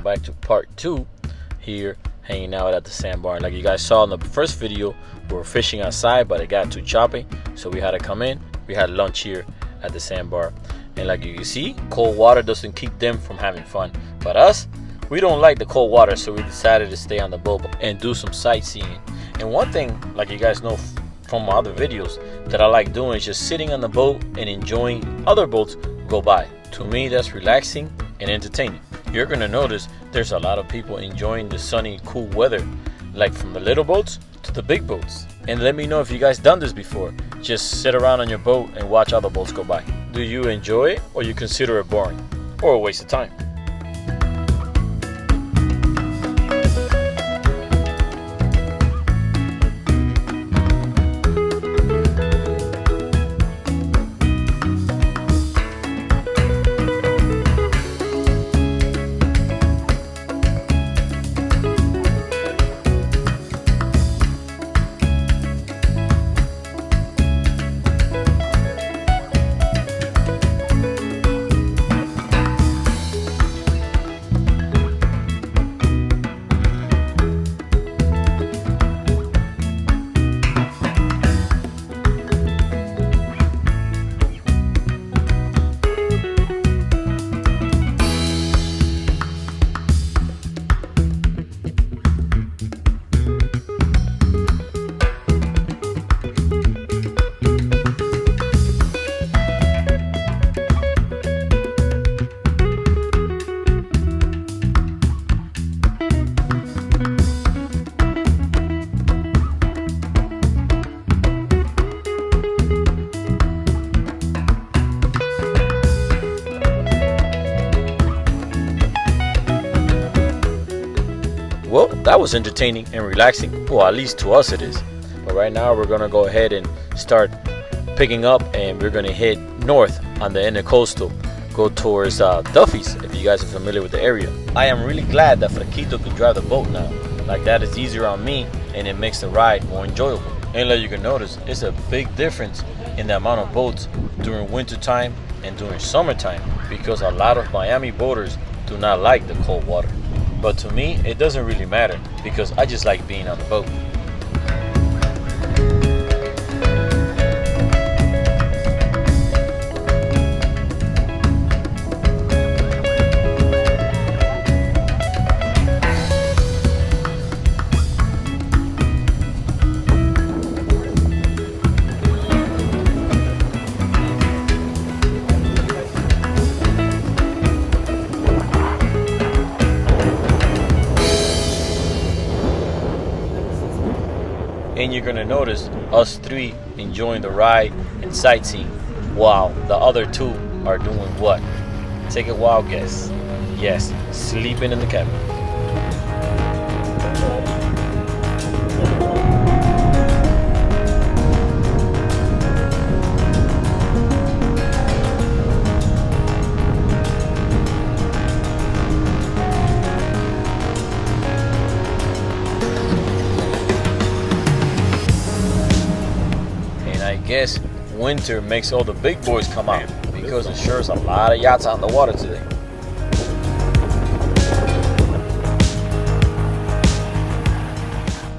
back to part 2 here, hanging out at the Sandbar. Like you guys saw in the first video, we were fishing outside, but it got too choppy, so we had to come in. We had lunch here at the Sandbar, and like you can see, cold water doesn't keep them from having fun, but us, we don't like the cold water, so we decided to stay on the boat and do some sightseeing. And one thing, like you guys know from my other videos, that I like doing is just sitting on the boat and enjoying other boats go by. To me, that's relaxing and entertaining. You're gonna notice there's a lot of people enjoying the sunny, cool weather, like from the little boats to the big boats. And let me know if you guys done this before. Just sit around on your boat and watch other boats go by. Do you enjoy it, or you consider it boring or a waste of time? Well, that was entertaining and relaxing. Well, at least to us it is. But right now we're gonna go ahead and start picking up, and we're gonna head north on the intercoastal, go towards Duffy's, if you guys are familiar with the area. I am really glad that Fraquito can drive the boat now. Like, that is easier on me, and it makes the ride more enjoyable. And like you can notice, it's a big difference in the amount of boats during winter time and during summertime, because a lot of Miami boaters do not like the cold water. But to me, it doesn't really matter, because I just like being on the boat. And you're gonna notice us three enjoying the ride and sightseeing, while the other two are doing what? Take a wild guess. Yes, sleeping in the cabin. I guess winter makes all the big boys come out, because it sure is a lot of yachts out in the water today.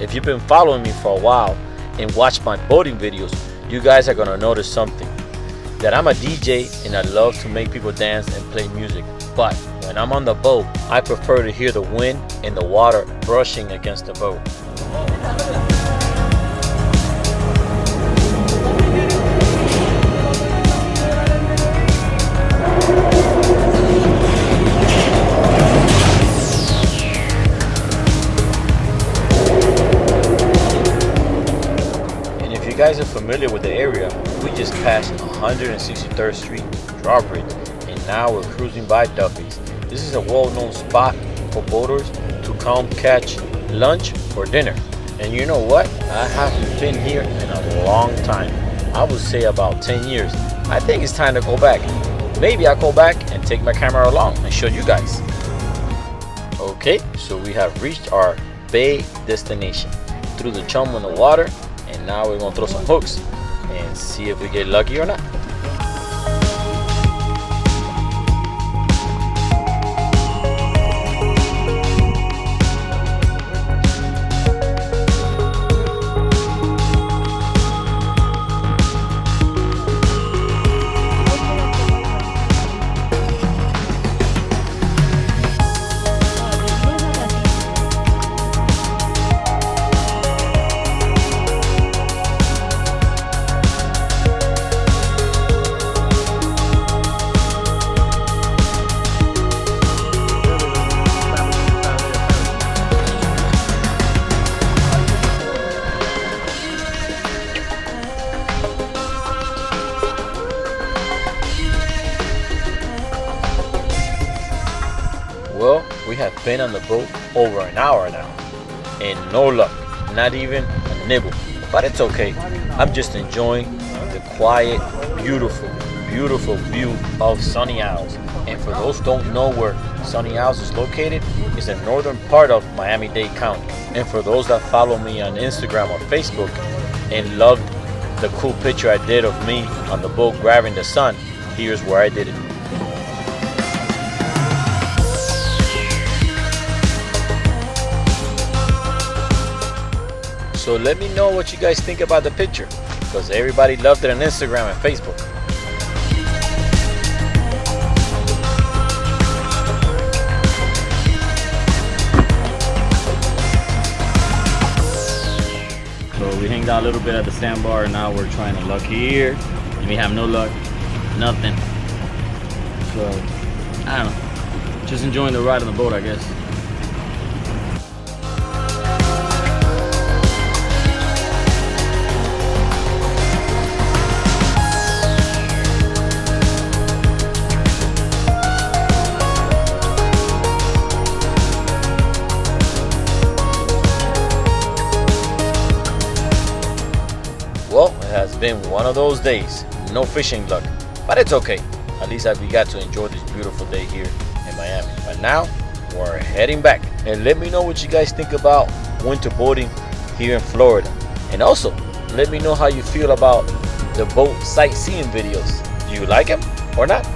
If you've been following me for a while and watched my boating videos, you guys are gonna notice something. That I'm a DJ and I love to make people dance and play music. But when I'm on the boat, I prefer to hear the wind and the water brushing against the boat. If you guys are familiar with the area, we just passed 163rd Street drawbridge, and now we're cruising by Duffy's. This is a well-known spot for boaters to come catch lunch or dinner. And you know what? I haven't been here in a long time. I would say about 10 years. I think it's time to go back. Maybe I'll go back and take my camera along and show you guys. Okay, so we have reached our bay destination. Threw the chum in the water, and now we're gonna throw some hooks and see if we get lucky or not. have been on the boat over an hour now, and no luck, not even a nibble. But it's okay. I'm just enjoying the quiet, beautiful view of Sunny Isles. And for those who don't know where Sunny Isles is located, it's the northern part of Miami-Dade County. And for those that follow me on Instagram or Facebook and loved the cool picture I did of me on the boat grabbing the sun, here's where I did it. So let me know what you guys think about the picture, because everybody loved it on Instagram and Facebook. So we hanged out a little bit at the Sandbar, and now we're trying to luck here, and we have no luck, nothing. So I don't know, just enjoying the ride on the boat, I guess. Well, it has been one of those days, no fishing luck, but it's okay. At least we got to enjoy this beautiful day here in Miami. But now, we're heading back. And let me know what you guys think about winter boating here in Florida. And also, let me know how you feel about the boat sightseeing videos. Do you like them or not?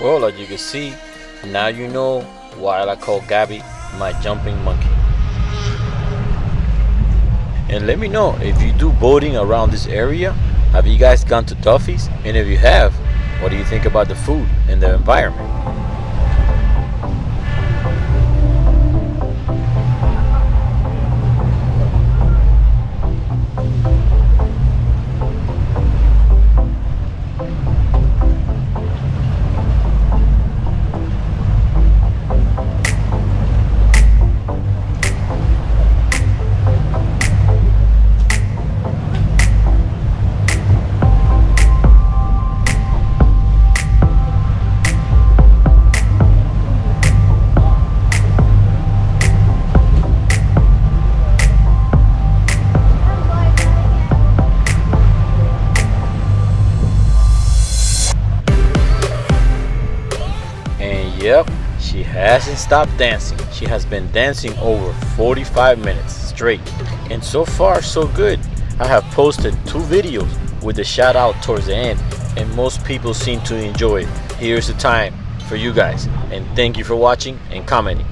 Well, as you can see, now you know why I call Gabby my jumping monkey. And let me know if you do boating around this area. Have you guys gone to Duffy's? And if you have, what do you think about the food and the environment? Yep, she hasn't stopped dancing. She has been dancing over 45 minutes straight. And so far, so good. I have posted 2 videos with the shout out towards the end, and most people seem to enjoy it. Here's the time for you guys. And thank you for watching and commenting.